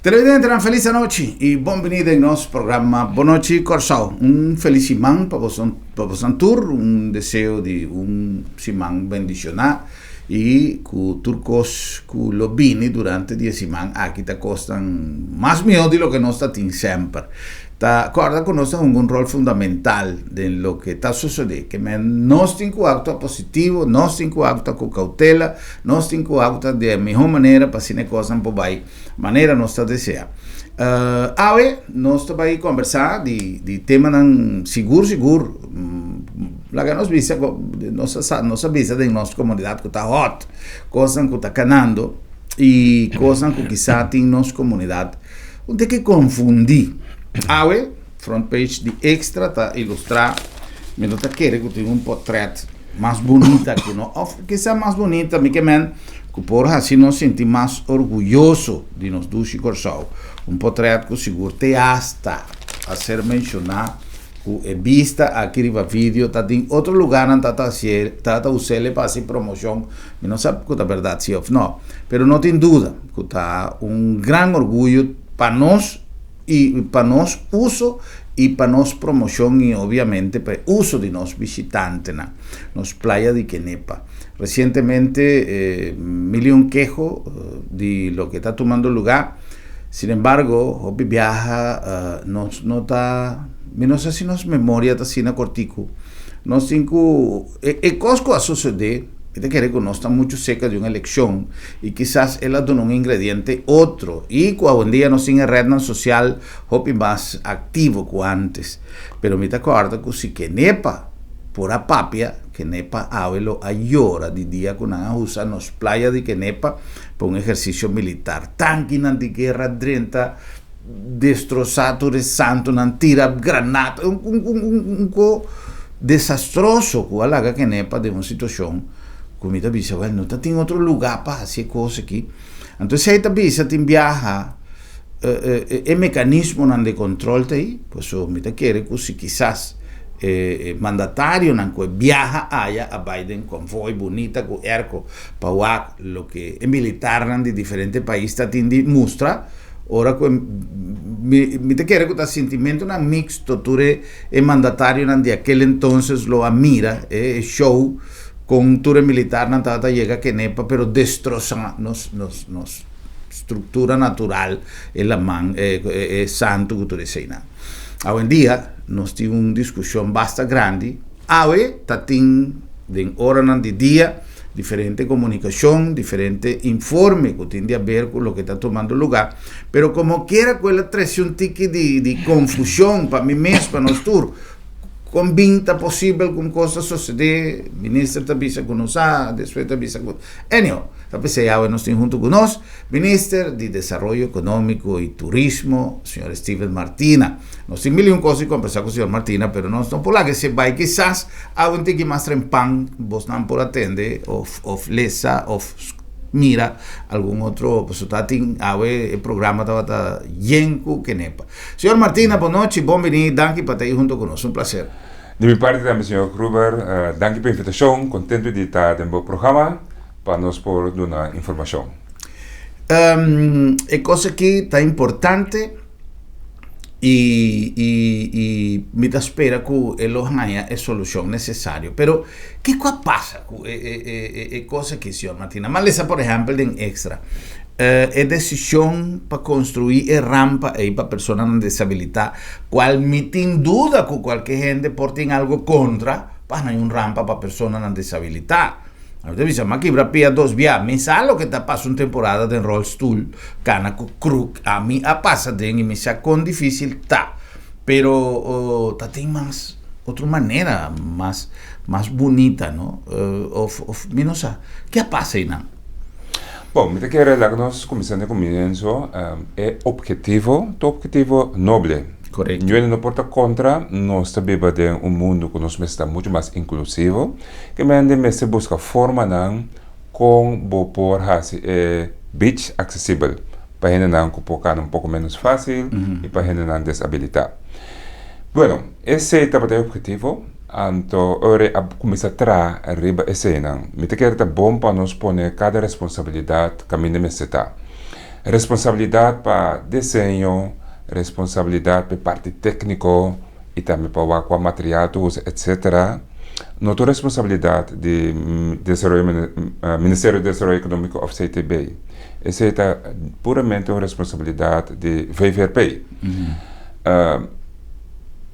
Televidente, una feliz noche y bienvenido en nuestro programa Bonochi Corsao. Un feliz simán para vosotros tour, un deseo de un simán bendicionado y que turcos que lo vini durante 10 simán aquí te costan más mío de lo que nos está siempre. Acorda que nós temos um rol fundamental em lo que está sucedendo, que nós temos que actuar positivo, nós temos que actuar com cautela, nós temos que actuar de melhor maneira para se coisas por vai maneira nós está desejar. Hoje nós vamos conversar de tema seguro. Lá que nós visa de nossa comunidade que está hot, coisas que está canando e coisas que quizá tem nossa comunidade, não tem que confundir. Hoje, front page de Extra está ilustrar, me nota que eu tenho portrait mais bonita que não, quizá mais bonita, que por assim nos sentir mais orgulhoso de nós do Corsao. Portrait que seguro te hasta a ser mencionado, que é vista aqui no vídeo, está em outro lugar, não está usando para fazer promoção, não sabe que é verdade se ou não, mas não tem dúvida que está grande orgulho para nós e para nós uso e para nós promoção e obviamente para uso de nós visitantes nas praias de Quenepa. Recientemente me quejo de lo que está tomando lugar. Sin embargo, hoy viaja nos nota menos así nos memoria da sina cortico. Nos cinco cosco a suceder. Te quiere que no está mucho cerca de una elección y quizás él donó un ingrediente otro y cuando un día no tiene red social hopi más activo que antes, pero me te acuerdo que si que nepa por a papia que nepa avelo ayora de día con una usa nos playa de que nepa por un ejercicio militar tanque en antiguerra drenta destrozado de santo nan tira granata un desastroso que alaga que nepa de una situación. Comida bisa, well, no tem outro lugar para fazer coisa aqui. Então, se aí bisa tem viaja, mecanismo de controle aí, pois o me quer que se quizás mandatário não que viaja a Biden convoy bonita com erco para lo que é militar de diferentes países tem de mostrar. Ora me te quer que o sentimento na mixto ture mandatário de aquele entonces lo admira show con ture militar na tata llega que nepa pero destroza nos estructura natural la man santo que ture seina. Hoy en día nos tiene una discusión bastante grande. Hoy tatin de hora de día diferente comunicación, diferente informe que tiene a ver con lo que está tomando lugar, pero como quiera quella trae un tique de confusión para mí mismo, para nosotros. Convinta possível com coisas suceder, ministro está bisa com nós, depois está bisa com anyhow, está pensei nós tem junto conosco, ministro de Desenvolvimento Econômico e Turismo, senhor Steven Martina. Nós temos mil coisas para conversar com o senhor Martina, mas nós estamos por lá que se vai quizás alguém tem que mais trempan, vos não por atender, ou lesa, ou mira algum outro resultado o programa estava yenco que nepa. Senhor Martina, boa noite, bem-vindo, danke para estar junto conosco, um prazer. De minha parte também, senhor Gruber, danke pela invitação, contente de estar no programa para nos por dar uma informação. É coisa que está importante e me dá espera que ele tenha a solução necessária. Pero, que passa? É coisa que, senhor Martina, mas por exemplo, em Extra, é decisão para construir a rampa aí para pessoas com disabilidade, qual me tem dúvida que qualquer gente pode ter algo contra, para não uma rampa para pessoas com disabilidade. Você diz, mas que para dos vias, me sabe que está passando temporada de rollstool, cana com crook, a mim a passa de e me sabe com difícil tá, pero tem mais outra maneira mais bonita, não? Menos que passa aí não? Bom, me quero lá que nós começando comienzo é objetivo nobre. Correto. Não não porta contra, nós também de mundo que nós está muito mais inclusivo, que me se busca forma não com por beach acessível, para gente não que um pouco menos fácil e para gente não desabilitar. Bueno, esse é o objetivo. Então, agora começa a trazer arriba esse não. Me quero tá bom para nós pôr cada responsabilidade caminho de está. responsabilidade para desenho, responsabilidade para parte técnico e também para o material, etc. Nossa responsabilidade de Ministério do Desenvolvimento Econômico of CTB. Essa é puramente uma responsabilidade de VVRP.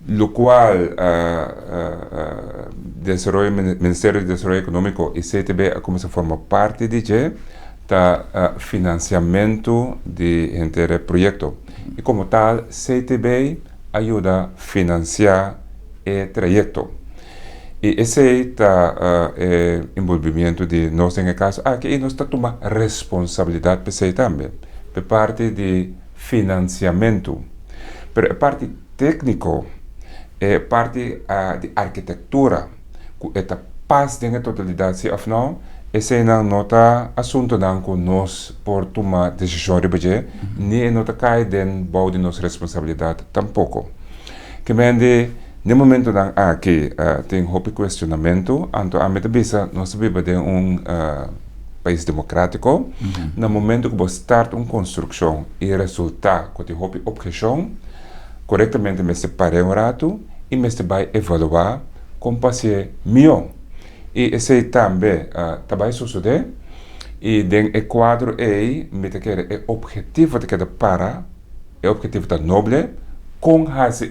Lo qual Ministério do Desenvolvimento Econômico e CTB começa a formar parte de financiamento de inteiro projeto. E como tal, CTB ajuda a financiar o projeto. E esse envolvimento de nós, em caso, que nós tomamos responsabilidade para isso também, por parte de financiamento. Mas a parte técnica, é parte de arquitetura, que é paz na totalidade, se afinal, esse não é assunto que nós por tomar decisão de budget, nem não cai dentro de nossa responsabilidade tampouco. Que no momento que tem um questionamento, então a metafísica nós vivemos em país democrático. No momento que você start uma construção e resulta que tem objeção, corretamente me separe um rato e me vai evaluar como passe melhor. E esse também vai suceder. E dentro do quadro aí, me quer o objetivo de cada para, o objetivo da nobre, com esse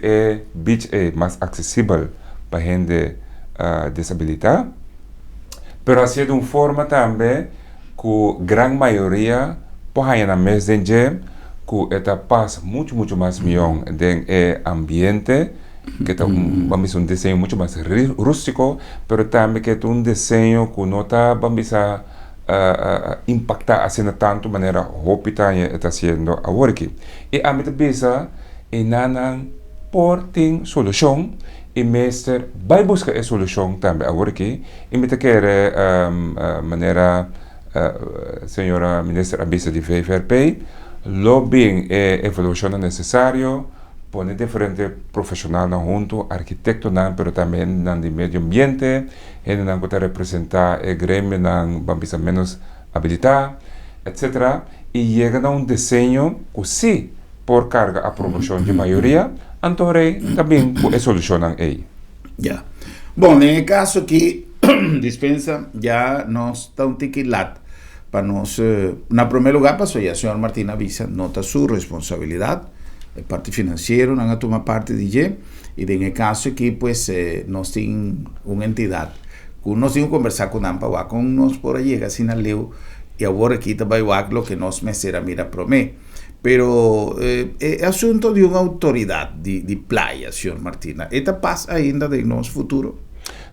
beach mais acessível para gente desabilitar, mas assim de uma forma também que a grande maioria pode na mesa de que esta passa muito mais melhor dentro do ambiente, que é um desenho muito mais rústico, mas também que é um desenho que não está impactar assim tanto maneira que está sendo a work. E a metafísica e nanan por tem solução e mestre vai buscar a solução também agora que e me quer maneira senhora ministra Abisa de VVRP lobbying e evolução necessário pone diferente profissional junto arquitecto pero também nan de medio ambiente e nan que representar o grêmio nan bambisa menos habilidade etc e chega a desenho que sim por carga a promoção de maioria, então também solucionam aí. Já. Bom, no caso que dispensa, já nós estamos tequilat para nós, na primeiro lugar, para a senhora Martina Abisa, nota sua responsabilidade, a parte financeira, não toma parte de G, e no caso que, pues, nós temos uma entidade, que nós temos que conversar com a com nós por aí, assim, na leu, e agora aqui também o que nós me será mira promê. Pero é assunto de uma autoridade de playa, senhor Martina. Eta passa ainda de nosso futuro?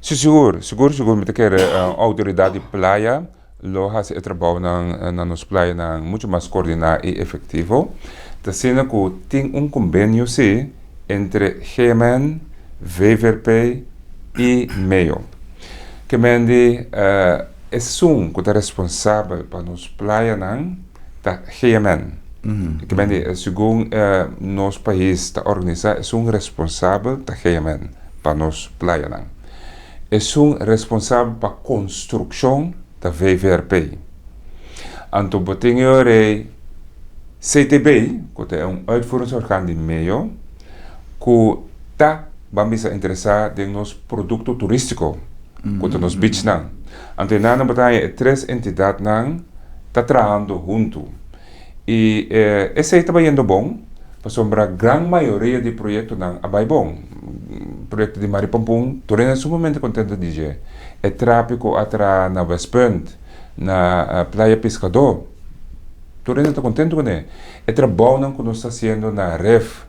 Sim, seguro. Me quer autoridade de playa, lo hace trabalho na nossa playa muito mais coordenado e efetivo. Tá sendo que tem convênio sim entre GMN, VVRP e MEO. Que mende é que é responsável para nossa playa da GMN. Que bem, segundo nosso país está organizado, é responsável da GMN para nos playa. É responsável para a construção da VVRP. Então, botei o CTB, que é uitvoeringsorgaan de meio, que está interessado em nosso produto turístico, que é nos beach. Então, na batalha, três entidades estão trabalhando junto. E esse está indo bom, para a grande maioria de projetos vai bom. O projeto de Maripampum, estou sumamente contente de dizer. É tráfico atrás na West Point, na Praia Pescador. Estou contente com ele. É trabalho que nós estamos fazendo na REF,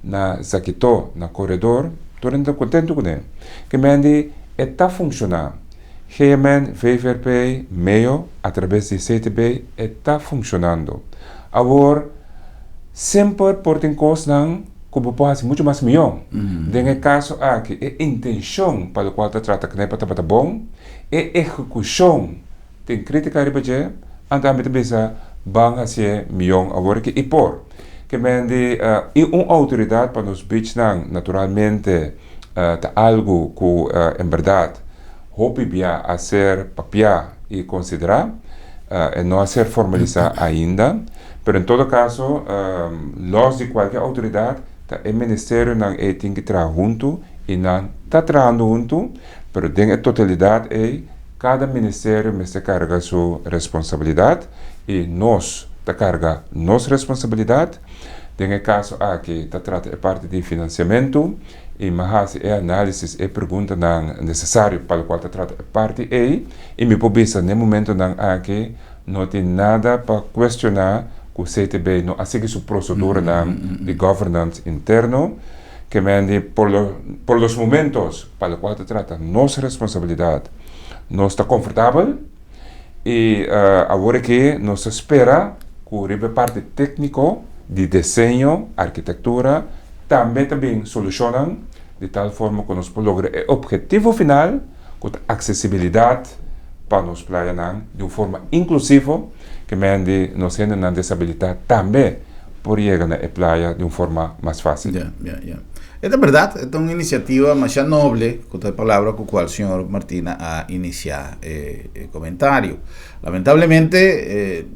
na Zaquitó, na Corredor. Estou contente com ele. Que me está funcionando. GMN, VVRP, MEO, através de CTB, está funcionando. Agora, sempre por tem coisas que pode ser muito mais melhor. No caso aqui, a intenção para a qual se trata que não é para bom, a execução tem crítica de budget, então a meta vai ser melhor agora que e por. Que mende uma autoridade para nos beach naturalmente algo que em verdade hopia a ser papia e considerar não a ser formalizado ainda, Pero en todo caso, los de qualquer autoridade, o ministério não tem que trabalhar junto e não está trabalhando junto, pero em totalidade cada ministério se carga sua responsabilidade e nós está carga nossa responsabilidade. Em caso aqui está trata parte de financiamento e mas análise e pergunta não necessário para o qual está trata parte e me pobisa no momento não aqui não tem nada para questionar que o CTB não segue sua procedura de governance interno que mende por los momentos para o qual está trata nossa responsabilidade não está confortável e agora que nos espera que o parte técnico de desenho, arquitetura, também solucionam de tal forma que nós podemos lograr o objetivo final, com a acessibilidade para nos praias de uma forma inclusiva, que nos rende na desabilidade também por chegar na praia de uma forma mais fácil. É verdade, é uma iniciativa mais nobre, com a palavra com a qual o senhor Martina a iniciar o comentário. Lamentavelmente,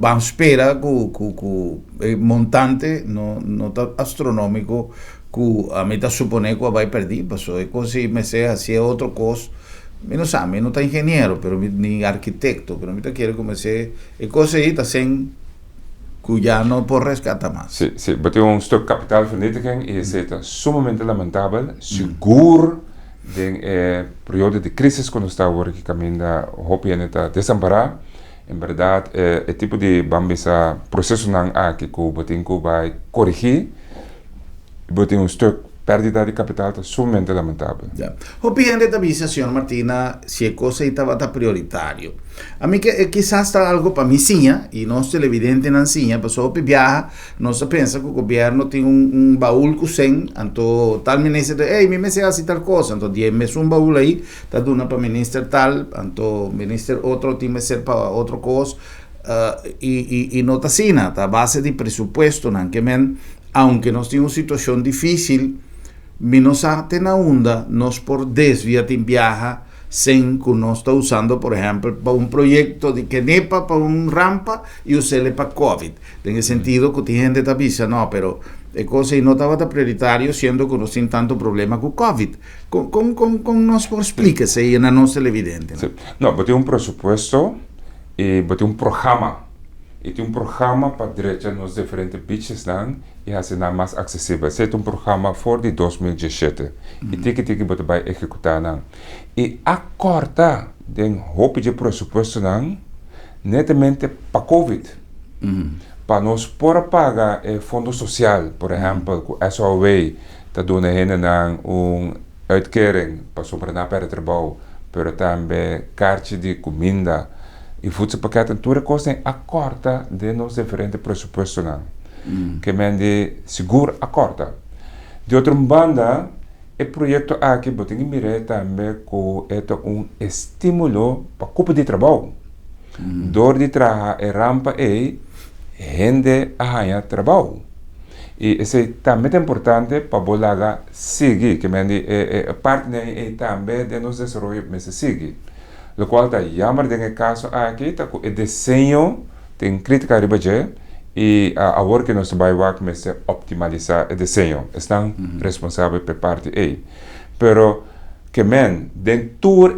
vamos esperar que o montante não está astronômico que a meta supõe que vai perder, porque é coisa assim é outra coisa. Eu não sabe, eu não sou engenheiro, nem arquiteto, mas eu quero começar é coisa aí está sem que já não pode resgatar mais. Sim, mas tem stuk kapitaalvernietiging e isso é sumamente lamentável, seguro em período de crise quando está agora que caminha hope está desamparado. Em verdade, é tipo de bambisa processo não há que o botinho vai corrigir, botinho stuk pérdida de capital é sumamente lamentável. O piende também, senhor Martina, se a coisa estava prioritário. A mim que quizás está algo para mim sim, e nós televidente não sim, pessoa que viaja, nós pensa que o governo tem baú com 100, então tal ministro, me sei assim tal coisa, então 10 meses baú aí, está dando para ministro tal, então ministro outro tem que ser para outra coisa, e não está assim, está a base de presupuesto, não que aunque nós temos uma situação difícil, menos até na onda, nós por desviar de viaja sem que nós está usando, por exemplo, para um projeto de que nepa para rampa e usá-lo para COVID. Tem sentido que tem gente que avisa, não, pero é coisa não estava prioritário, sendo que nós temos tanto problema com COVID. Como nós explica-se aí na nossa televidente? Não, tem presupuesto e tem programa. E tem programa para direita nos diferentes beaches e assim mais acessível. Esse é programa for de 2017 e tem que vai executar e a corta den hope de presupuesto netamente para COVID. Para nós por pagar fundo social, por exemplo, com SOW está dando uitkering para sobrenar para o trabalho, mas também cartão de comida e voedselpakketten toegekozen akkoorden de nos diferentes presupuestos que mende seguro akkoorden. De outra banda, o projeto aqui botinho mire também com estímulo para cupo de trabalho. Door de trabalhar rampa rende a trabalho. E isso também é importante para bolaga seguir, que mende parte também de nos desenvolver mas seguir. O qual está jammer nesse caso aqui, está com o desenho, tem crítica de budget e a work que nós vai optimizar o desenho. Estão responsáveis por parte aí. Pero que dentro do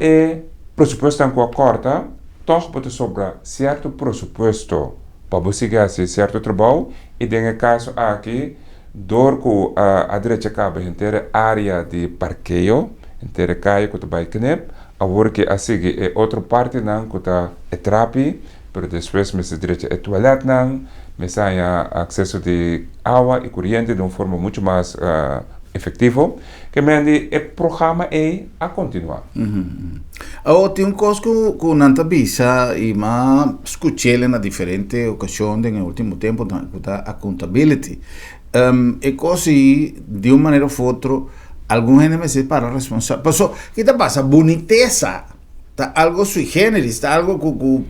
presupuesto com a corta, toch pode sobrar certo presupuesto para você fazer certo trabalho e nesse caso aqui, door com a direita acaba inteira área de parqueio, inteira caia que vai knep. Agora que a seguir é outra parte não que está trapi, mas depois me se direito é toalete não, me sai acesso de água e corrente de uma forma muito mais efetiva, que me o programa a continuar. Tem coisa que não está vista e mas escutei na diferentes ocasiões no último tempo da accountability. É coisa de uma maneira ou outra alguns gente me se para responsável. Pero ¿qué te pasa? Boniteza. Está algo sui generis, está algo que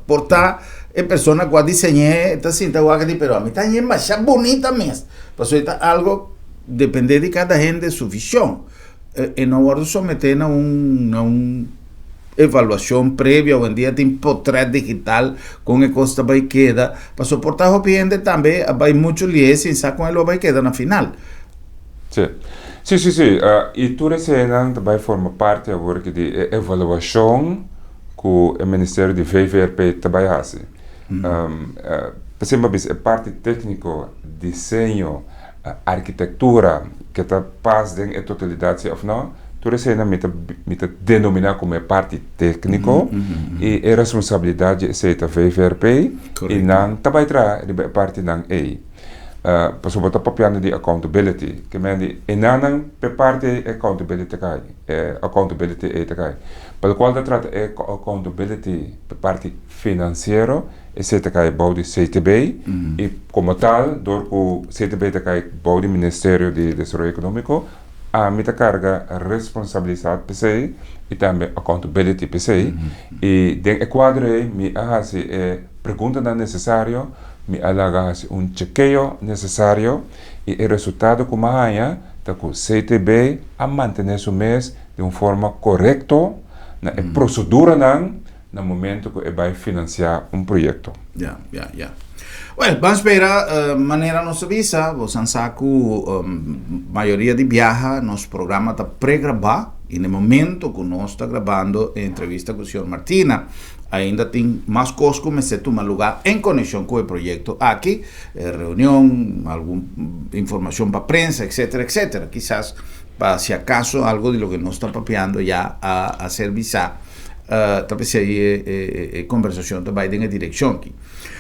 porta en persona que diseñé, está cinta guaca pero a mí está más bonita mesmo. Pero está algo depende de cada gente de su visión. E não vou someter a evaluação prévia, hoje em dia tem portrait digital com a costa vai queda, para suportar o cliente também, vai muito lies em com ele vai queda na final. Sim. Sim. E tudo isso também forma parte agora de avaliação que o Ministério de VVRP também faz. Por exemplo, a parte técnica, desenho, arquitetura, que está passa em totalidade, ou não, tudo isso me denominar como parte técnica e a responsabilidade é da VVRP e não também traz a parte não é. Por exemplo, papiando de accountability, que mendi e não parte accountability é cai. Pelo qual trata accountability parte financeiro e se cai body CTB e como tal, door o CTB cai body Ministério de Desenvolvimento Econômico a mita carga responsabilidade PC e também accountability PC e den quadro me ahasi pergunta não necessário me alaga chequeio necessário e o resultado como amanhã tá com CTB a manter o mês de uma forma correta na procedura no momento que vai financiar projeto. Well, vamos esperar maneira nossa visa, você sabe que maioria de viaja, nosso programa está pré-gravado e no momento que nós está gravando a entrevista com o Sr. Martina, ainda tem mais coisas que começar a tomar lugar em conexão com o projeto aqui, reunião, alguma informação para a prensa, etc. Quizás, para se acaso, algo de lo que nós estamos papeando já a serviçar, talvez aí a conversação também vai na direção aqui.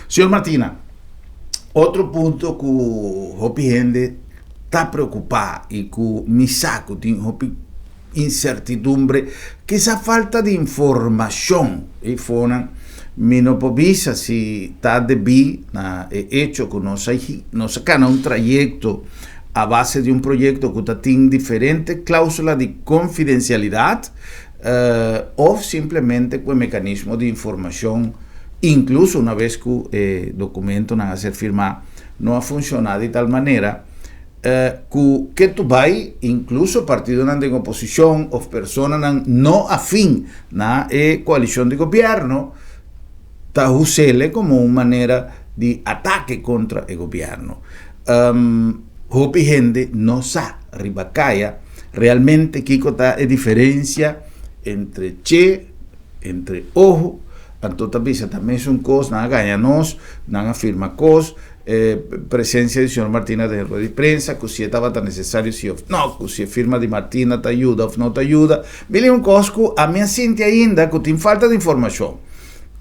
Sr. Martina, outro ponto que o gente está preocupado e que me saco tem incertidumbre, que essa falta de informação e fora me não precisa se está devido na hecho que nós cana trajeto a base de projeto que tem diferentes cláusulas de confidencialidade ou simplesmente com o mecanismo de informação. Incluso una vez que el documento no va a ser firmado, no ha funcionado de tal manera que tú vas, incluso partido de oposición o personas no afín a la coalición de gobierno, está usando como una manera de ataque contra el gobierno. Hopi gente no sabe, ribacaya, realmente qué está la diferencia entre entre ojo. Entonces, también son cosas, nada ganha-nos, nada afirma cosas, presencia del señor Martina de rueda de prensa, que si estaba tan necesario, si no, que si firma de Martina te ayuda o no te ayuda. Vile un cosa que a mí siente ainda que tiene falta de información,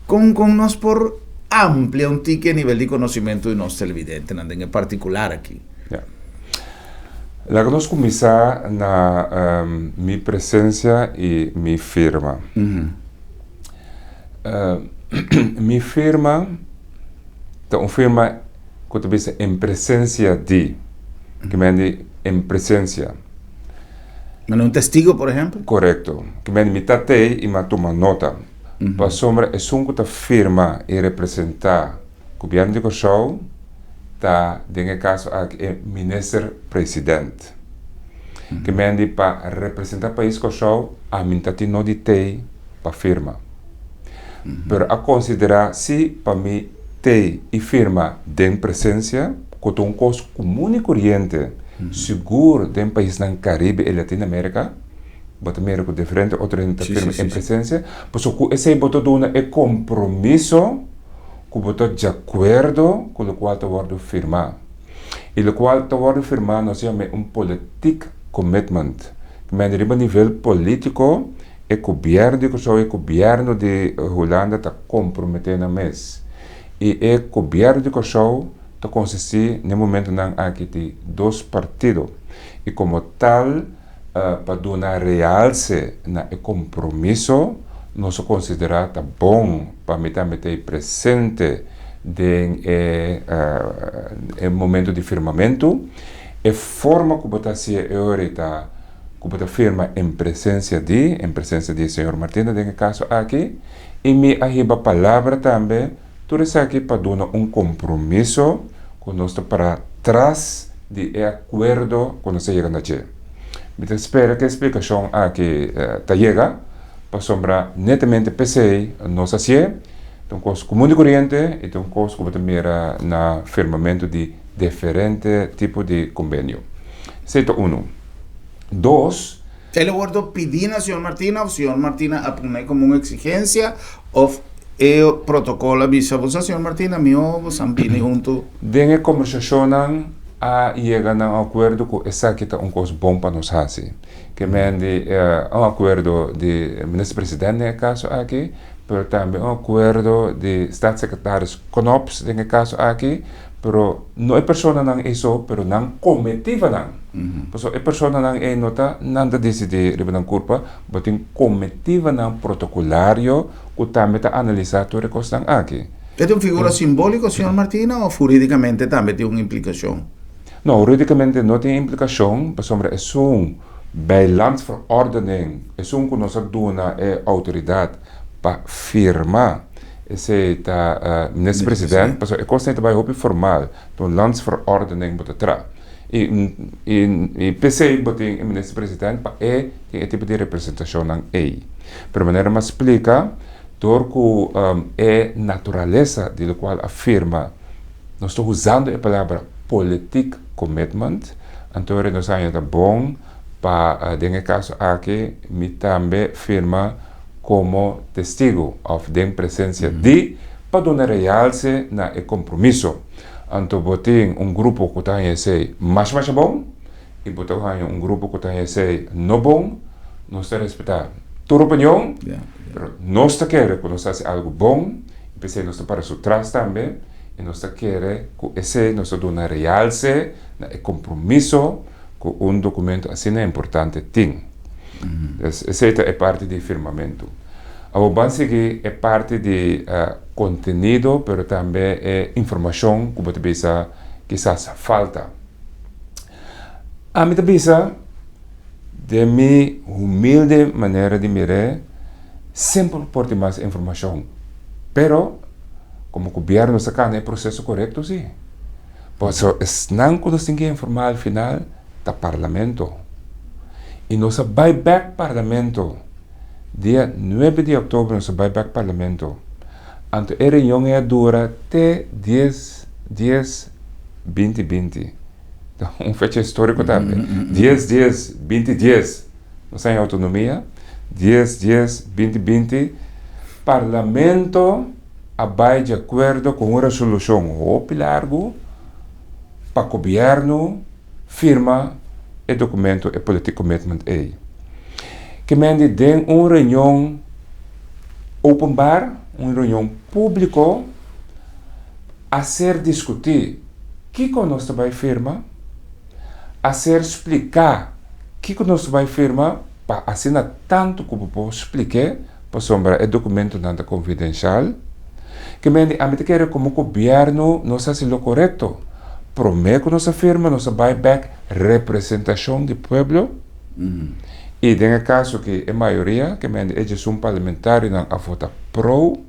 con nos por amplia un tique a nivel de conocimiento de nuestro televidente, en particular aquí. Yeah. La que nos comienza na mi presencia y mi firma. Mi firma é uma firma que eu digo em presença de, que me diz em presença. Mas um testigo, por exemplo? Correto. Que me diz, me tatei e me toma nota. Para sombra, é um que firma e representar o governo de Cochau, tá, nesse caso, é ministro-presidente. Que me diz, para representar o país Cochau, a mim tatei não ditei para firma. Pero a considerar se para mim tem e firma de presença que um custo comum e corrente seguro de país no Caribe e Latinoamérica, mas também é diferente outra firma em presença, por isso que esse botou é compromisso que botou de acordo com o qual está word firmar e o qual está word firmar nós chamamos politic commitment que é a nível político. O governo de Holanda está comprometendo mais. E o governo de Kosovo está consistir no momento não aqui de dois partidos. E como tal, para dar realce no compromisso, nós consideramos tá bom para meter presente no momento de firmamento. E forma como está se está como firma em presença de senhor Martina, nesse caso aqui, e me arriba a palavra também, tudo isso aqui para dar compromisso conosco para trás de acordo quando se chega na Che. Me espera que a explicação aqui chega para sombra netamente PC, nos assim, então coisa comum e corrente, então coisa como também era na firmamento de diferente tipo de convênio. Seito 1. 2. Ele guardo pedir a senhora Martina, o senhora Martina apone como uma exigência, ou o protocolo avisa a senhora Martina, vos ambini junto. Dengue conversação a chegar a um acordo com essa que está coisa bom para nós fazer. Que mende acordo de ministro-presidente nesse caso aqui, mas também acordo de staatssecretários CONOPS nesse caso aqui, pero não é pessoa não isso, pero não comitiva não. Porque é pessoa não é nota, não decide riba culpa, mas tem comitiva não protocolário que também está analisado toda coisa aqui. É uma figura simbólica, senhor Martina, ou juridicamente também tem uma implicação? Não, juridicamente não tem implicação, porque é bij landsverordening, é que nós dona é autoridade para firmar esse minister-president, porque é coisa que vai ser formal, então landsverordening moet tra. E PC tem minister-president para que tipo de representação não é. Pero maneira mais explica, porque é natureza de qual afirma, nós estamos usando a palavra politic commitment, então nós é bom para nesse caso aqui, me também firma como testigo of den presença de para dar realce na compromisso. Então botem grupo que está aí mais bom e botem grupo que está aí não bom, nós temos que respeitar tua opinião, nós queremos que nós façamos algo bom, e pensei nós para o trás também, e nós queremos que esse nós dá realce na compromisso com documento assim é importante tem. Essa é parte do firmamento. O básico é parte de conteúdo, mas também é informação que você pensa quizás falta. A minha pensa, de minha humilde maneira de mirar, sempre pode mais informação. Pero, como o governo saca, é processo correto, sim. Por isso, não quando se informar al final, do parlamento. E nosso buyback parlamento, dia 9 de outubro, nosso buyback parlamento. Então, a reunião dura até 10, 2020. Então, fecha histórico também. 10, 20, 10. Nós temos autonomia. 10, 2020. Parlamento vai de acordo com uma resolução ou largo para o governo firma o documento e political commitment aí. Que mende tem uma reunião open-bar, uma reunião pública a ser discutir o que nós vai firma, a ser explicar o que nós vai firma para assinar tanto como posso explicar para sombra o documento nada confidencial. Que mende a mim quer como o governo não faz o correto. Promete que nossa firma, nossa buyback, representação do povo. E tem o caso que a maioria, que é um parlamentar não a votar pro,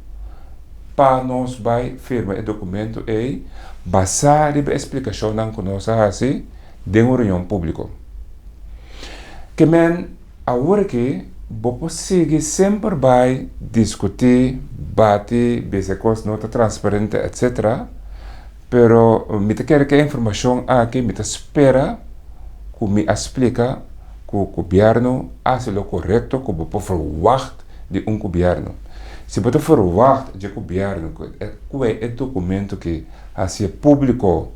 para nós vai firma o documento aí, basado na explicação não que nós assim, de uma reunião pública. Que agora que você sempre vai discutir, bater, ver se a coisa não está transparente, etc. Pero me quer que a informação aqui me espera que me explica que o governo faz o correto que o povo verwacht de governo. Se você verwacht de governo que é o documento que é público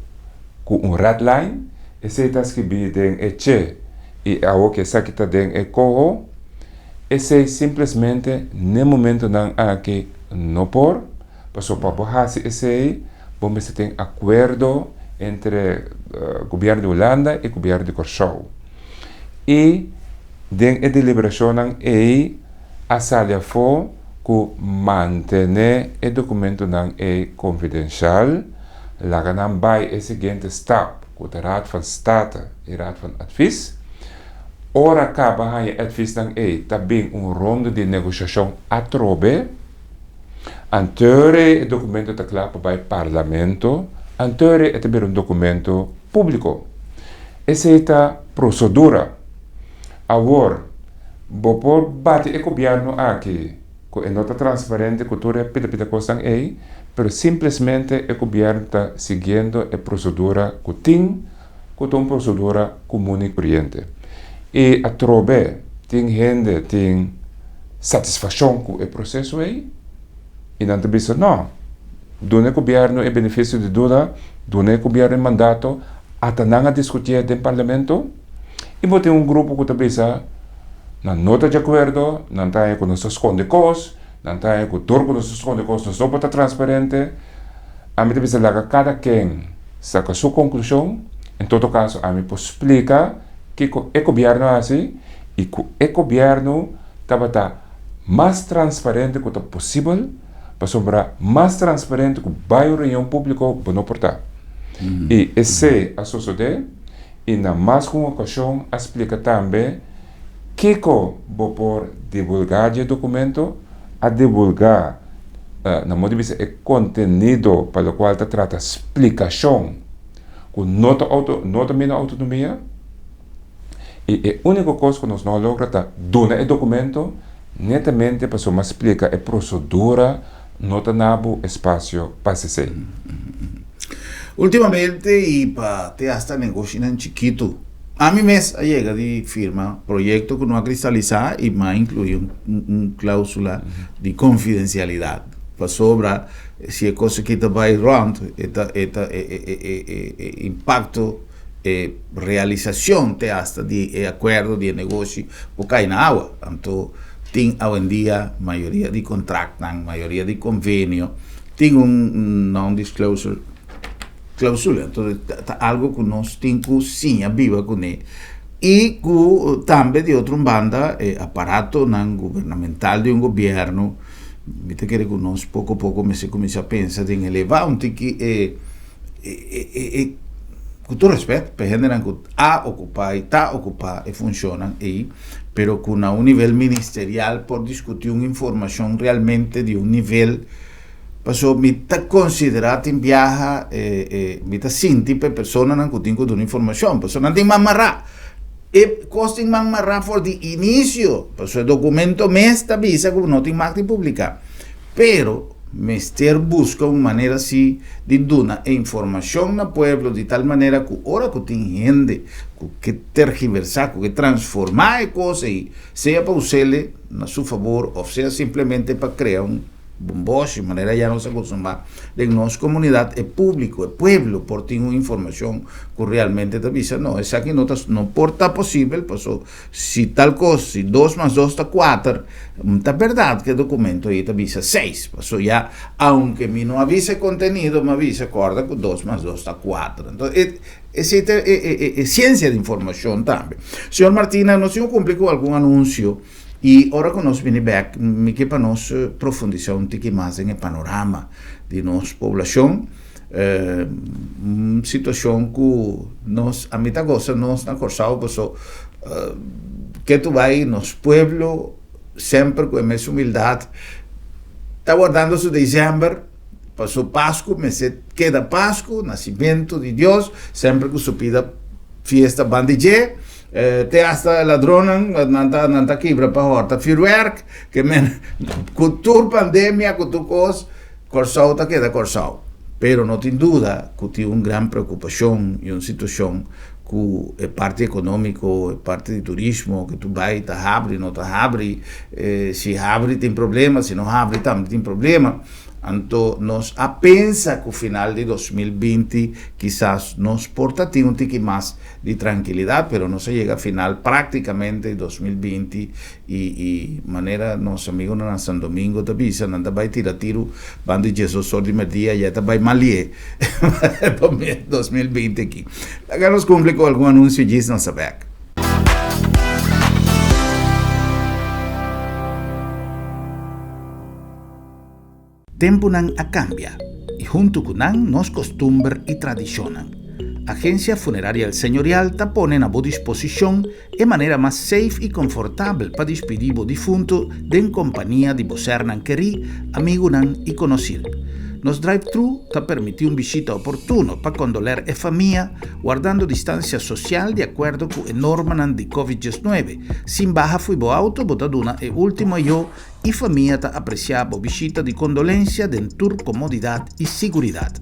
com red line, esse está escrito em eche e a que está aqui em corro, esse simplesmente no momento não aqui não por, para o povo fazer esse aí. Você tem acordo entre o governo de Holanda e o governo de Curaçao. E tem a deliberação aí a sala for que mantém o documento não é confidencial. Lá não vai o seguinte step, que o Raad van State e o Raad van Advies. Ora acaba a advies não é também ronda de negociação a trobe. Anterior o documento está claro para o parlamento, anterior é também documento público. Essa é a procedura. Agora, por bate el gobierno aquí, con nota transparente, cultura, pita cosas ahí, pero simplemente el gobierno está siguiendo la procedura que tiene, con una procedura común y corriente. Y a través de gente tiene satisfacción con el proceso ahí, y no te dice, no, donde el gobierno el beneficio de duda, donde el gobierno el mandato, hasta nada discutir en el parlamento, y vos tenés un grupo que te dice, no está de acuerdo, no está con nuestros cosas, no está con todo nuestros cosas, no está transparente. A mí te dice que cada quien saca su conclusión. En todo caso, a mí pues explica que el gobierno hace y que el gobierno está más transparente que posible, para sombrar más transparente que la reunión pública no portar. Y ese a suceder, y na más como ocasión explica también que por divulgar el documento, a divulgar el contenido para el cual se trata explicación, con nota menos autonomía, y la única cosa que nos no logra es donar el documento netamente para que explica la procedura, no tenemos espacio para hacer. Últimamente, y para te hasta negocio en chiquito, a mí me llega de firma proyecto que no ha cristalizado y me incluye una cláusula de confidencialidad para sobra si es cosa que te va a ir round, impacto, realización te hasta de acuerdo de negocio, porque hay en agua, tanto tiene hoy en día mayoría de contratos, mayoría de convenio, tiene un non-disclosure cláusula, entonces algo que nos tenemos sim viva con él y que también de otra banda aparato gubernamental de un gobierno viste que nos poco a poco me se comienza a pensar en elevar un tiki con todo respeto para generar que a ocupar y está ocupado y funcionan ahí pero con un nivel ministerial por discutir una información realmente de un nivel paso mi ta considerati in viaja mi ta sinti per persona non cutinco di un'informazione paso non ti mammarà e costi mammarà for di inizio paso il documento me sta visa come non ti magri pubblica pero Mester busca una manera así de dar información al pueblo de tal manera que ahora que tiene gente que tergiversar, que transformar cosas y sea para usarle a su favor o sea simplemente para crear un bomboche, de manera ya no se acostumbra de nuestra comunidad, el público, el pueblo, por tener información que realmente te avisa, no, esa que no porta posible, pues, si tal cosa, si 2 más 2 está 4, es verdad que el documento ahí te avisa 6, pues ya, aunque me no avise contenido, me avisa, acorda que 2 más 2 está 4. Entonces, es ciencia de información también. Señor Martina, no se cumple con algún anuncio. Y ahora que nos viene back, me que para nos profundizar un poco más en el panorama de nuestra población, situación que nos, a mitad cosa nos ha causado, pues, que tú vas en nuestro pueblo, siempre con esa humildad, está guardando su diciembre, pasó Pascua, me se queda Pascua, nacimiento de Dios, siempre que su pida fiesta bandillé, te hasta ladronan nanta quebra para horta firwerk que men cultura pandemia com tu cos corsau ta queda corsau pero no tem dúvida que tem uma grande preocupação e uma situação que é parte econômico, é parte de turismo, que tu vai, tá abre, não tá abre, se abre tem problema, se não abre também tem problema. Então, nós a pensa que o final de 2020 quizás nos porta um tique mais de tranquilidade, pero não se chega ao final praticamente de 2020 e maneira nosso amigo na São Domingo te avisa, não vai tirar tiro, bando de Jesus só de media, já vai malie 2020 aqui. Agora nos cumpre com algum anúncio e diz não saber. Tempo nan a cambia, y junto con nan nos costumbre y tradicionan. Agencia Funeraria El Señorial te ponen a disposición de manera más safe y confortable para despedir o difunto de en compañía de voser nan querí, amigo nan y conocido. Nos drive-thru te permite una visita opportuna para condoler e famiglia, guardando distancia social de acuerdo con la norma di COVID-19. Sin baja fui bo auto, botaduna e último yo y familia te apreciaba visita de condolencia de tour comodidad y seguridad.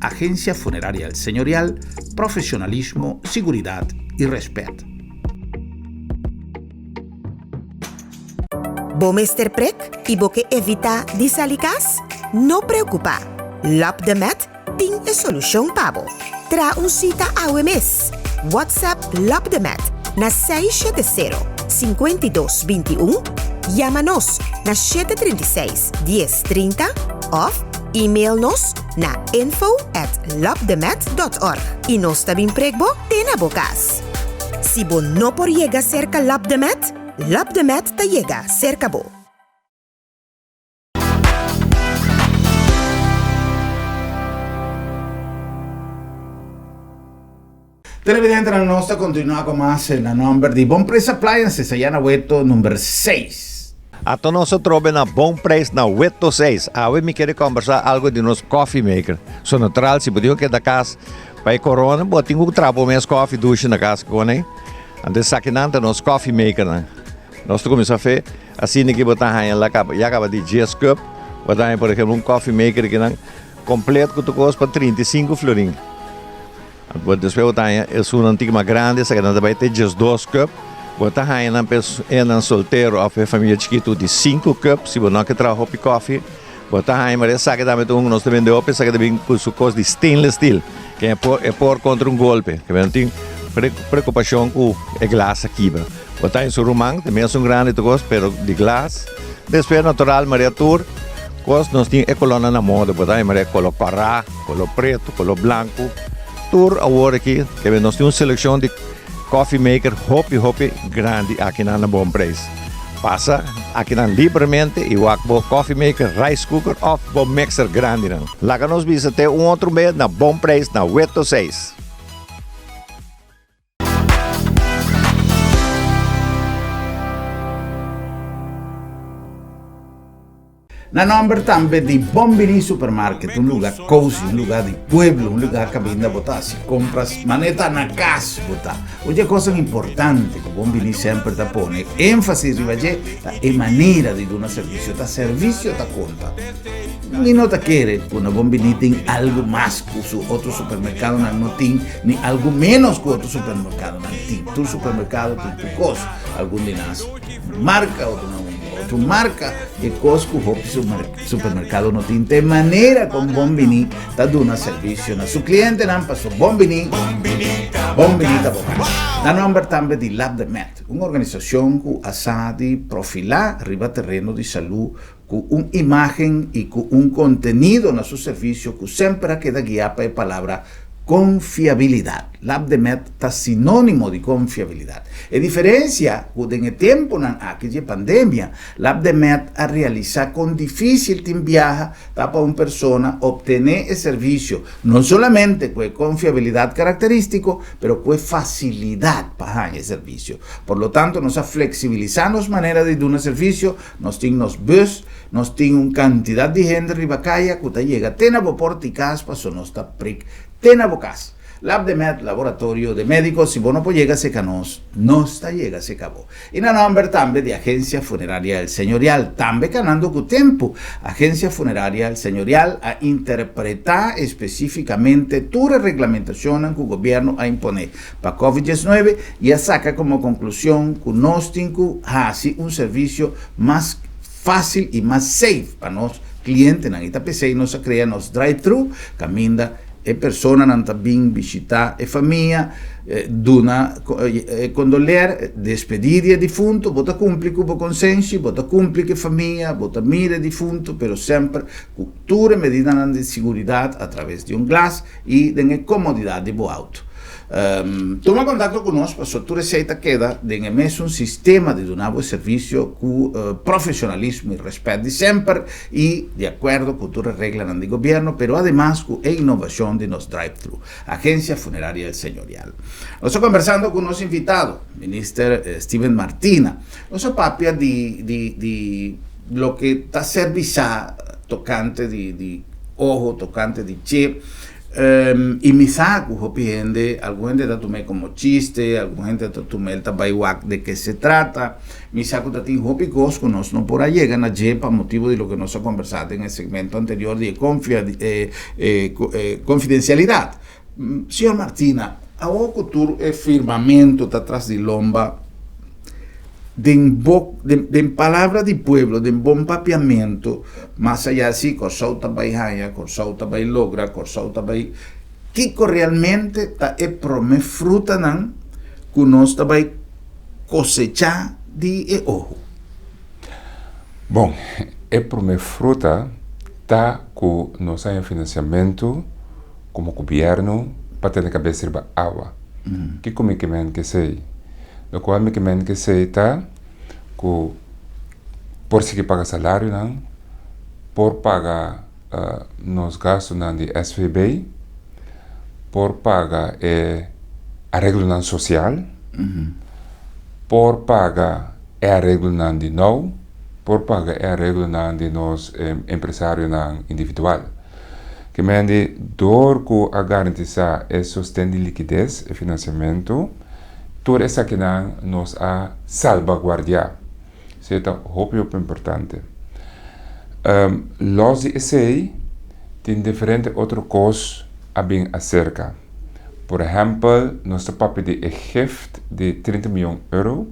Agencia Funeraria El Señorial, profesionalismo, seguridad y respeto. Bo Mr. Prek y bo que evita disalicas? No preocupa. Lap de Met ting e solution pabo. Tra un cita AWMS. WhatsApp Lap de Met na 670-5221. Llámanos na 736-1030 of e-mail-nos na info@lapdemet.org y nos tabing pregbo tena bokas. Si bo no por llega cerca Lap de Met te llega cerca bo. Televidente, la nostra continua con más en la number di Bon Price Appliances, allá en Hueto, número 6. Ato nós trobe na bom preço na 86. Awe me querer conversar algo de nosso coffee maker. So natural, se podia que da casa para corona, botem o trapo mes coffee duche na casa com né. Ante saquinante nosso coffee maker né. Nós começamos a fazer assim que botar aí lá acaba de 10 cup, botar por exemplo coffee maker que não completo que tu custa para 35 florin. Depois botar aí é uma antiga mais grande, essa que não vai ter 12 cup. Botar aí na solteiro ou família chiquito de 5 cups, se você não quer trazer hop coffee, botar aí mas essa que também nós também deu, essa que também com sua coisa de stainless steel, que é por contra golpe, que não tem preocupação com a glass aqui, botar em seu romang, também é grande tu gosta, pero de glass, depois natural mariatur, coisa nós tem coluna na moda, botar aí mas color carrá, color preto, color branco, tour agora aqui, que nós temos uma seleção de coffee maker hopi grande aqui na bom preço. Passa aqui na livremente e o coffee maker, rice cooker ou bom mixer grande não. Lá que nós visitamos outro mês na bom preço na 86. Na number también de Bombini Supermarket, un lugar cozy, un lugar de pueblo, un lugar que viene a botar. Si compras maneta na casa, botar. Oye, cosa importante que Bombini siempre te pone énfasis rivalle e manera de dar un servicio ta conta. Ni no te quiere que una Bombini tenga algo más que su otro supermercado no tiene, ni algo menos que otro supermercado no tiene. Tu supermercado tiene tu cosa, algún dinas marca o tu marca e Costco o supermercado no tiene de manera con Bombini ta duna servicio na su cliente nan paso Bombini ta boca. La number también di Lab de Met, un'organizzazione che ha di profilare arriba terreno di salute con un'immagine e con un contenuto nel suo servizio che sempre queda guiato per parola confiabilidad. Lab de Met está sinónimo de confiabilidad. A diferencia de en el tiempo de aquella pandemia, Lab de Met ha realizado con difícil viaje para una persona obtener el servicio, no solamente con confiabilidad característico, pero con facilidad para el servicio. Por lo tanto, nos ha flexibilizado la manera de dar un servicio, nos tenemos bus, nos tenemos una cantidad de gente ribacaya que llega a la puerta y casa para nuestra pric. Tena bocas. Lab de Met, laboratorio de médicos, si vos no llega se canos, no está llega se acabó. Y la nombre también de Agencia Funeraria El Señorial, también ganando con tiempo. Agencia Funeraria El Señorial a interpretar específicamente toda la reglamentación que el gobierno ha imponer para COVID-19 y saca como conclusión que nos tenemos así un servicio más fácil y más safe para los clientes en esta PC y nos crea nos drive-thru, caminda e persona non bin visita e famiglia condoler despedire defunto bota cumpli cubo consensi bota cumpli che famiglia bota mire defunto però sempre culture medidas de seguridad a través de un glass y de comodidad de bo auto. Toma contacto con nosotros, para tu receta queda de emesso un sistema de donavo servicio con profesionalismo y respeto de siempre y de acuerdo con todas las reglas del gobierno, pero además con innovación de los drive-thru. Agencia Funeraria del Señorial. Nos estoy conversando con nuestro invitado, ministro Steven Martina. Nos papia de lo que está servicio tocante de ojo tocante de che. Y mi saco, alguna gente está tomando como chiste, alguna gente está tomando de qué se trata. Mi saco está teniendo hopicos con nosotros, no por ahí llegan a para motivo de lo que nos ha conversado en el segmento anterior de confidencialidad. Señor Martina, a oco tur firmamento está atrás de lomba de palabra de pueblo, de bom papiamento, más allá así, corsau também haya, corsau também logra, corsau também, Kiko realmente está prome fruta nan, que nós também cosechar de ojo. Bom, prome fruta tá com nosso financiamento como governo para ter cabeça de água. Que como que sei? No qual me que sei tá que por seguir pagar salário não, por pagar nos gastos não de SVB, por pagar arreglo não social, por pagar arreglo não de não, por pagar arreglo não de nos empresário não individual. Que me ande dor que a garantizar sustento de liquidez e financiamento, toda essa que nos a salvaguardiar. Isso é muito importante. Los de ESEI tem diferentes outras coisas a bem acerca. Por exemplo, nosso papel de gift de 30 milhões de euros,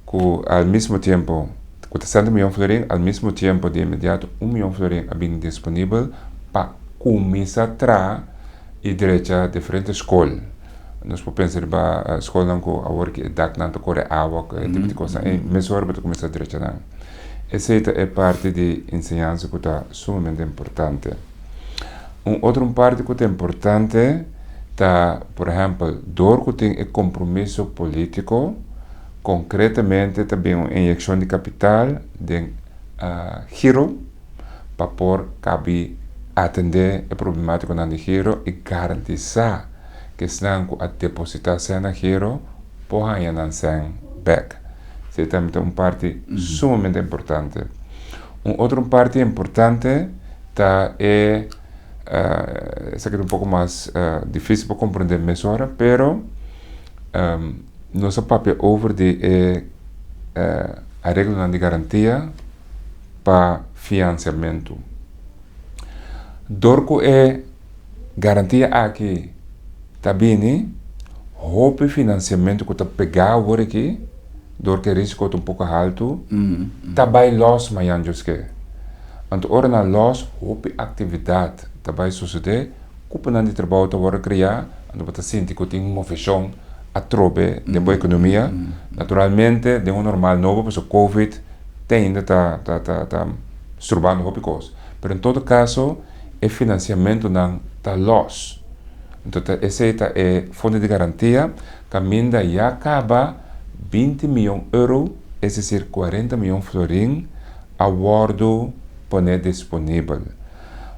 que ao mesmo tempo, com 60 milhões de florins, ao mesmo tempo de imediato 1 milhão de florins a bem disponível para começar a trazer e direita diferentes escolas. Nós podemos pensar que a escola não agora que dá tanto corre água, tipo de coisa, e mesmo para começar a direita. Essa é parte de ensinança que está sumamente importante. Outra parte que é importante está, por exemplo, dor que tem compromisso político, concretamente também uma injeção de capital de giro para por caber atender a problemática do giro e garantizar que senão a depositar na giro porra não ser back. Isso é também uma parte sumamente importante. Outra parte importante tá essa que é um pouco mais difícil para compreender melhor, pero nosso papel over de a regra de garantia para financiamento. Dorco garantia aqui também houve financiamento que está pegado aqui, dorco risco um pouco alto, também los manhãs que. Então, ora na los houve atividade também suceder, cupa de trabalho está agora criar, então você sente que tem uma fechão a trobe de boa economia, naturalmente de um normal novo, porque o Covid ainda está estrubando houve coisas, mas em todo caso o financiamento não está los. Então, essa é fundo de garantia, que ainda já acaba 20 milhões de euros, é decir, 40 milhões de florins, a bordo poner disponível.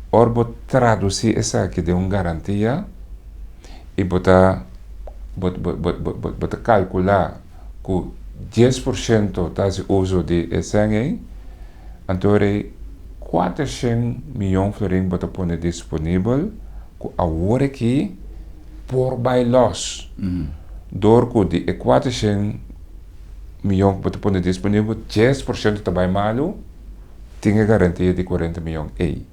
Ora, vou traduzir essa aqui de uma garantia e vou calcular que 10% do uso de esse então 400 milhões de florins vou poner disponível agora aqui por bailos. Dorco de 400 milhões vou poner disponível, 10% também malo, tem a garantia de 40 milhões aí.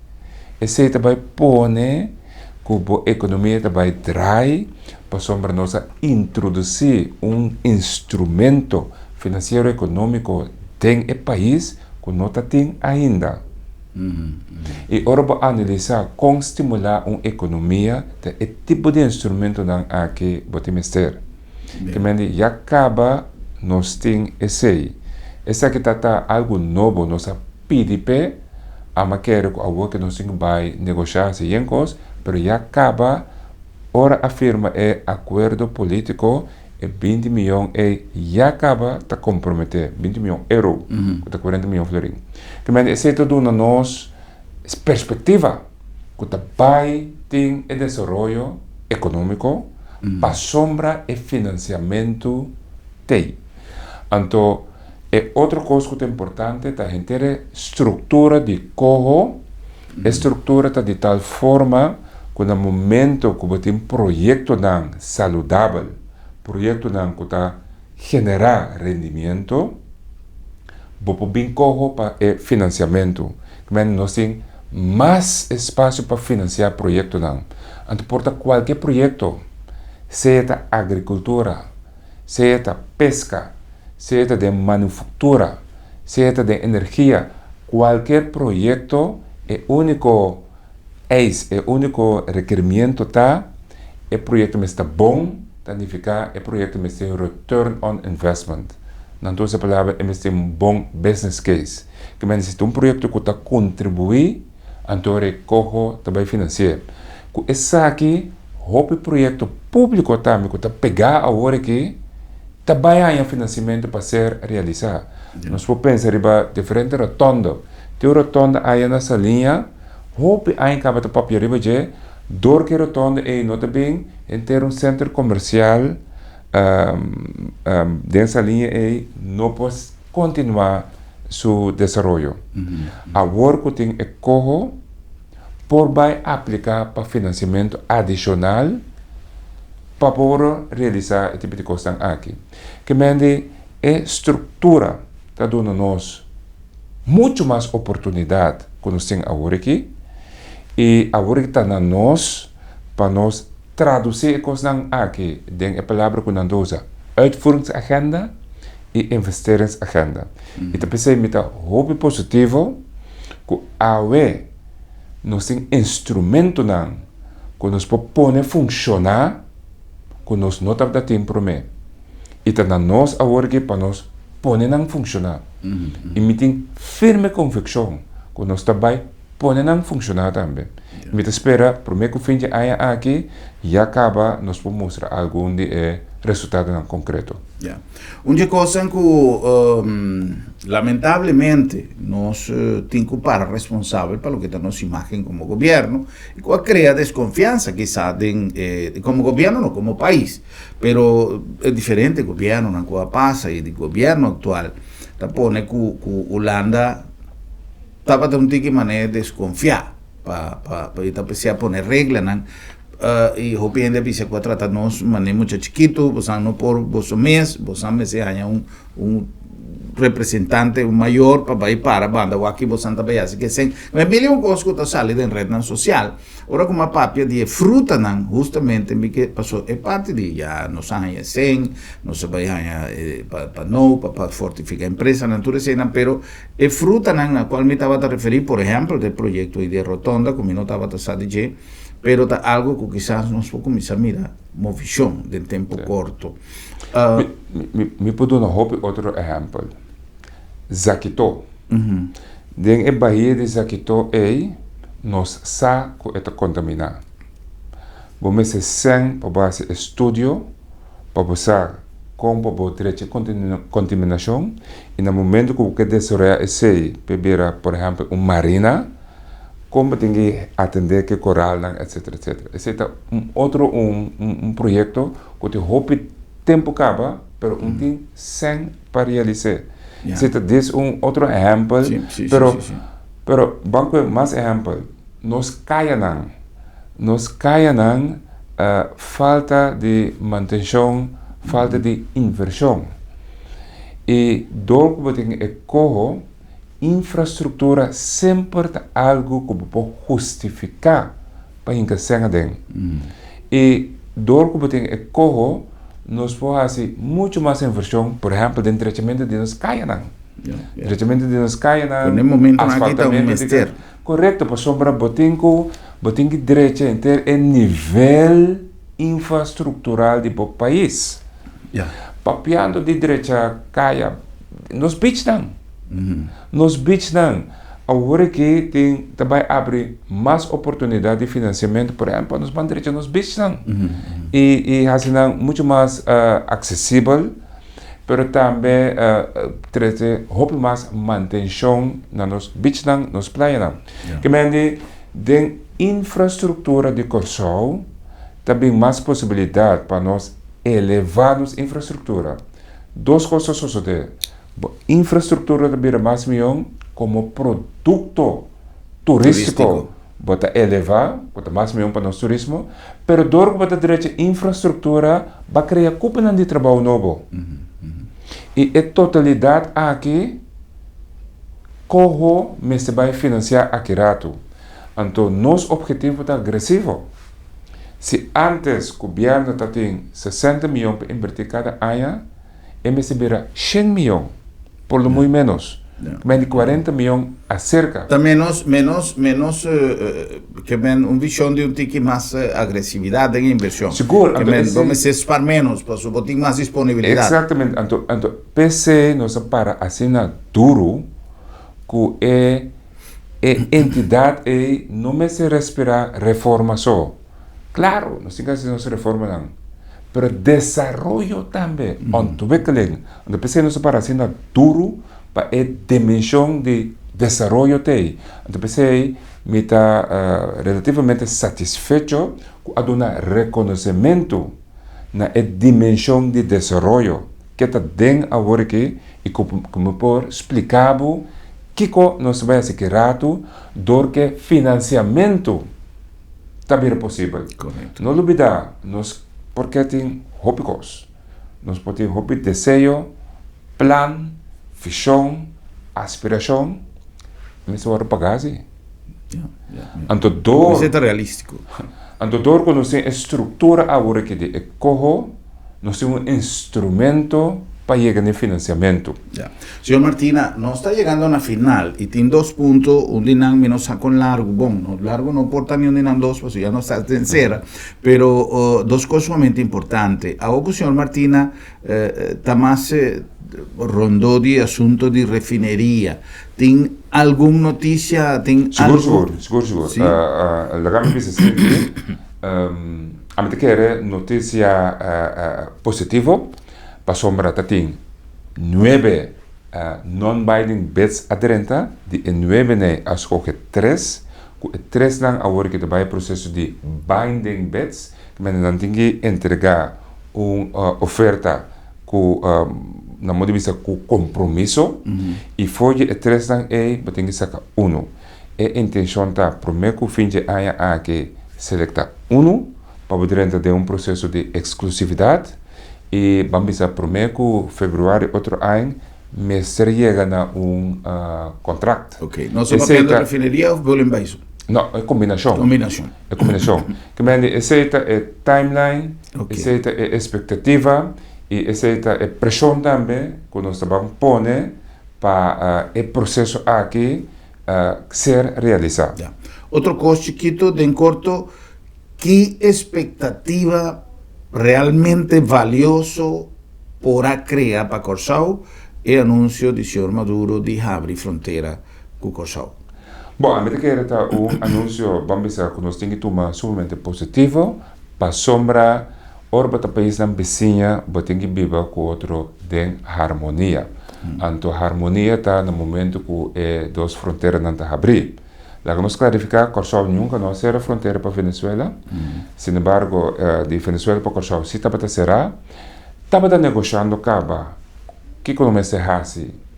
Esse também põe que a economia também trai para sombra nós introduzir um instrumento financeiro econômico tem o país que não tem ainda. E ora para analisar como estimular uma economia, é tipo de instrumento que você ter. Que já acaba nós tem esse. Esse aqui está algo novo, nossa PDP, a maneira que nós temos que negociar se coisas, mas já acaba, ora afirma acordo político, 20 milhões já acaba de comprometer 20 milhões de euros, 40 milhões de florins. Que esse é tudo na nossa perspectiva, que também tem o desenvolvimento econômico, para sombra e financiamento tem. Então, outra coisa que é importante é a gente ter estrutura de corro Estrutura está de tal forma que no momento que você tem projeto não saudável, projeto não que está generar rendimento, você bem corre para financiamento. Que nós temos mais espaço para financiar projeto não. Então, porta qualquer projeto, seja agricultura, seja pesca, seja de manufatura, seja de energia, qualquer projeto é único requerimento tá é projeto está bom, significa é projeto tem return on investment. Na outra palavra, tem bom business case. Que se um projeto que está contribuir, então recoge também financiar. Com essa aqui, o projeto público também que está pegar a hora que também há financiamento para ser realizado. Nós podemos pensar em diferentes rotondas. Tem rotonda aí nessa linha, hope aí acaba de papel riba je, door que rotonda é não bem em ter um centro comercial dessa linha aí não pode continuar seu desenvolvimento. Agora que tem corro por vai aplicar para financiamento adicional para poder realizar esse tipo de coisa aqui. Que mende é estrutura está dando nós muito mais oportunidade que nós temos agora aqui e agora que está na nós para nós traduzir a coisa aqui dentro a palavra que nós usa uitvoeringsagenda e investeringsagenda. E também se met een hoop positivo que awe nós temos instrumento não que nós podemos funcionar que nós não temos tempo para mim. E está na nós agora que para nós pone não funcionar. E me tem firme convicção que nós também pone não funcionar também. Me espera para mim que o fim de ano aqui e acaba nós podemos mostrar algum de resultado não concreto. Uma coisa que lamentavelmente nós temos que parar responsável para o que está nossa imagem como governo e que cria desconfiança quizá como governo não como país, pero é diferente governo na qual passa e do governo atual tá pone que Holanda estava de uma maneira desconfiar para a poner regra não e hopiende bisa que trata nós maneira muito chiquito, você não por você se ganha representante maior para ir para a banda ou aqui você também assim que sem mas milhão coisas que sale da rede social ora como a papia de fruta não justamente me que passou é parte de já nós ganha sem nós vai ganhar para fortificar a empresa natureza não pero é fruta não na qual me estava a referir por exemplo do projeto de rotonda como não estava a dizer pero tá algo que quizás nós podemos começar a mirar uma visão de tempo curto. Me pode dar outro exemplo. Zakito. Den a Bahia de Zakito nós sa que está contaminado. Vamos ser sem para base estudo para você como para direito contaminação e no momento que você deseja esse beber por exemplo marina como tem que atender que coral, etc, etc. Esse é outro projeto que tem roupa tempo acaba, pero tem sem para realizar. Esse é outro exemplo, pero banco mais exemplo. Nós caia não falta de manutenção, falta de inversão. E do que tem que correr infraestrutura sempre é algo que pode justificar para encaixar dentro. E do que tem que correr, nós podemos fazer muito mais inversão, por exemplo, no tratamento de nós caia não. Tratamento de nós caia não. No momento aqui está mister. Correto, para sombra botinco direito em ter nível infraestrutural do país. Papiando de direita caia, nos beach não. Nos beach não, agora que tem também abre mais oportunidade de financiamento, por exemplo, nos bandeiras nos beach não, e assim não muito mais acessível, pero também trata roupa mais manutenção na nos beach não, nos praia não, que mende de infraestrutura de Corsol também mais possibilidade para nós elevar nossa infraestrutura. Duas coisas sucedem. Infraestrutura também é mais melhor como produto turístico. Bota elevar, bota mais milhão para nosso turismo, pero door bota direito infraestrutura, vai criar cúpula de trabalho novo. E a totalidade aqui, como se vai financiar aqui rato. Então, nosso objetivo é agressivo. Se antes o governo tem 60 milhões para invertir cada ano, se vira 100 milhões, por lo muito menos. Mais de 40 milhões acerca. Está menos que visão de tique mais agressividade em inversão. Seguro. Vamos se para menos, para o botar mais disponibilidade. Exatamente. Então, PC não se para assim duro, que entidade não me se respira reforma só. Claro, não se reforma não. Pero desarrollo também. Onde PC não se para assim duro, para a dimensão de desenvolvimento tem. Então, pensei, me está relativamente satisfeito com a reconhecimento na dimensão de desenvolvimento que está dentro agora aqui e como por explicar que nós vai ser rato do que financiamento também é possível. Correto. Não olvidar, nós porque tem hópicos, nós podemos ter desejo, plan, visão, aspiração, mas é pagase. Isso é realístico. Então, quando nós temos estrutura agora que de ecojo, nós temos instrumento para chegar no financiamento. Senhor Martina, nós está chegando na final e tem 2 pontos, dinam menos com largo. Bom, largo não porta nenhum dinam 2, porque já não está terceira. Pero 2 coisas sumamente importantes. Agora que o senhor Martina está mais rondou de assunto de refineria. Tem alguma notícia? Tem Seguro. Sim. La me dice que a mim quer notícia positiva para sombra tem 9 non-binding bets aderentes de 9 ne a escolher 3 lang agora que vai processo de binding bets que men tem que entregar uma oferta com na modo de vista com compromisso e foi 3 lang tem que sacar 1 a intenção tá primeiro fim de ano que selecta 1 para poder entrar em processo de exclusividade e vamos a primeiro fevereiro outro ano me chega na contrato. Ok. Não só papel da refineria ou volume baixo? Não, é combinação. É combinação. Que essa é timeline, essa é expectativa e essa é pressão também que nós vamos pôr para o processo aqui ser realizado. Outro coisa chiquito, de corto, que expectativa realmente valioso para criar para Corsau e anúncio do senhor Maduro de abrir fronteira com Corsau? Bom, a medida que era anúncio, vamos dizer que nós temos que tomar sumamente positivo para sombra órbita país na vizinha, tem que viver com outro em harmonia. Então, harmonia está no momento que duas fronteiras não estão abrir. Lá que nós clarificar, Corsau nunca não será fronteira para Venezuela. Sin embargo, de Venezuela para Corsau, se será, estava negociando acaba que começa a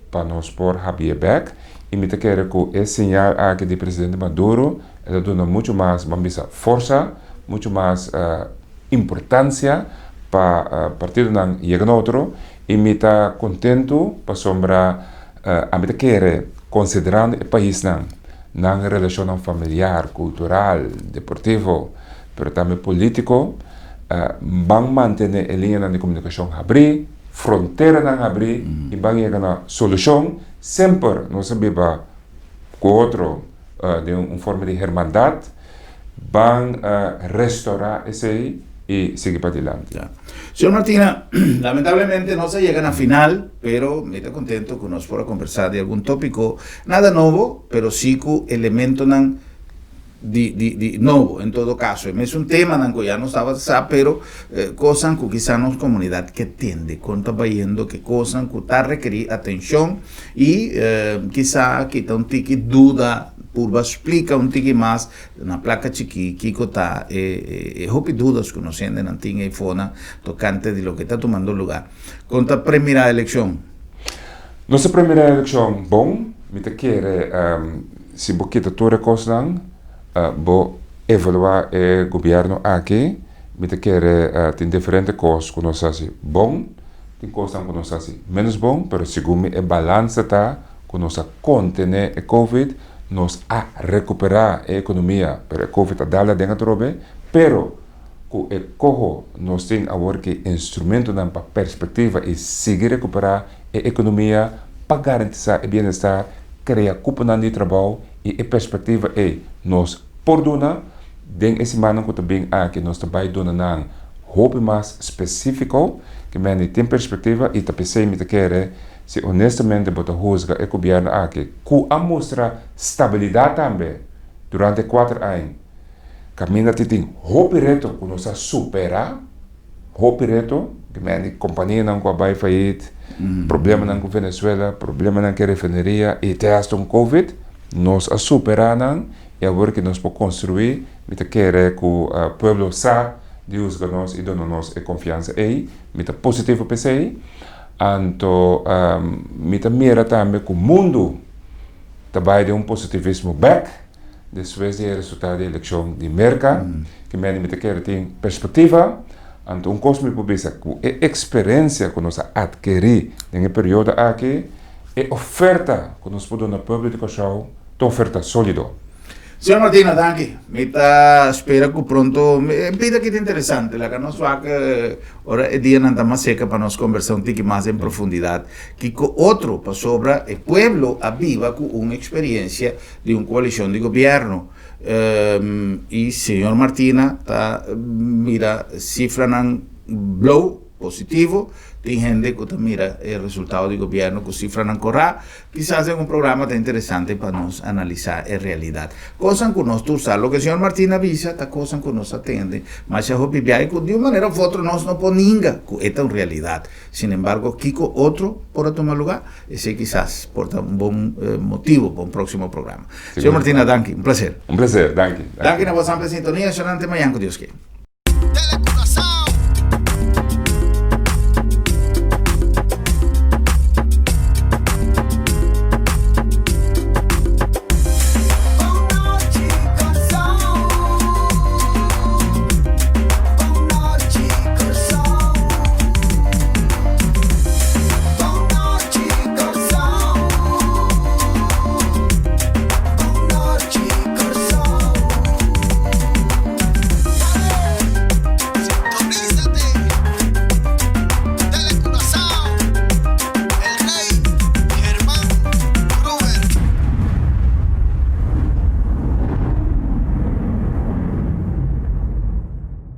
para nós por Javier Beck e me quer que esse sinal aqui do presidente Maduro ele dá muito mais, vamos dizer, força, muito mais importância para partido não chegar outro e me está contento para sombra a me quer considerando o país não na relação familiar, cultural, deportivo, mas também político, vão manter a linha de comunicação abrir, fronteira não abrir e vão chegar na solução, sempre não se viva com outro de uma forma de hermandade, vão restaurar esse aí e seguir para adiante. Senhor Martina, lamentablemente no se llega a final, pero me estoy contento que nos pueda conversar de algún tópico, nada nuevo, pero sí con elementos de nuevo, en todo caso. Es un tema que ya no estaba, pero cosas que quizás nos comunidad que tiende, con trabajando, que cosas que está requerir atención y quizá quita un tiki duda, Purba explica un tiki más na placa chiqui, Kiko está, hopi dudas conociendo en Antigua y Fona, tocante de lo que está tomando lugar. Contra primera elección. Nuestra primera elección, bom, me te quiere se você quer todo recurso, vou evaluar o governo aqui, me quer tem diferentes coisas que nós fazemos bom, tem coisas que nós fazemos menos bom, mas segundo a balança está, que nós contener a Covid, nós a recuperar a economia, para a Covid a dar dentro do pero com o corro nós temos agora que instrumento para perspectiva e seguir recuperar a economia para garantir o bem-estar, criar cúpula de trabalho e a perspectiva é nós por dona den esse ano que também aqui nós também dona não hope mais específico que men tem perspectiva e também sei me querer se honestamente bota rusga e governo aqui que a mostrar estabilidade também durante 4 anos caminha tem hope reto que nós superar hope reto que men companhia não vai falir problema não com Venezuela problema não que refineria e teste um Covid nós a superar não e agora que nós podemos construir me querer que o povo sabe Deus nós e dona nós a confiança aí me positivo pensei então me mira também que o mundo também de positivismo back depois do resultado da eleição de América que me quer ter perspectiva então coisa me pode dizer que a experiência que nós adquirir em período aqui é oferta que nós podemos na povo de Cachau é oferta sólida. Senhor Martina, danke. Espero que pronto. Vida que é interessante. La que nós vamos ora é dia nada mais seca para nós conversar um pouco mais em profundidade. Que outro para sobra o pueblo aviva com uma experiência de uma coalição de governo. E senhor Martina tá mira cifra não blow positivo. Tem gente que mira o resultado do governo que cifra não corra, quizás é um programa interessante para nós analisar a realidade. Coisas que nós usamos, o que o senhor Martina avisa, é coisas que nós atende, mas se a gente vê que de uma maneira ou outra nós não podemos ninguém, que é uma realidade. Sin embargo, Kiko outro pode tomar lugar, esse quizás porta um bom motivo para um próximo programa. Senhor Martina, danke, um prazer. Um prazer, danke. Danke na vossa ampla sintonia, sonante manhã com Deus que.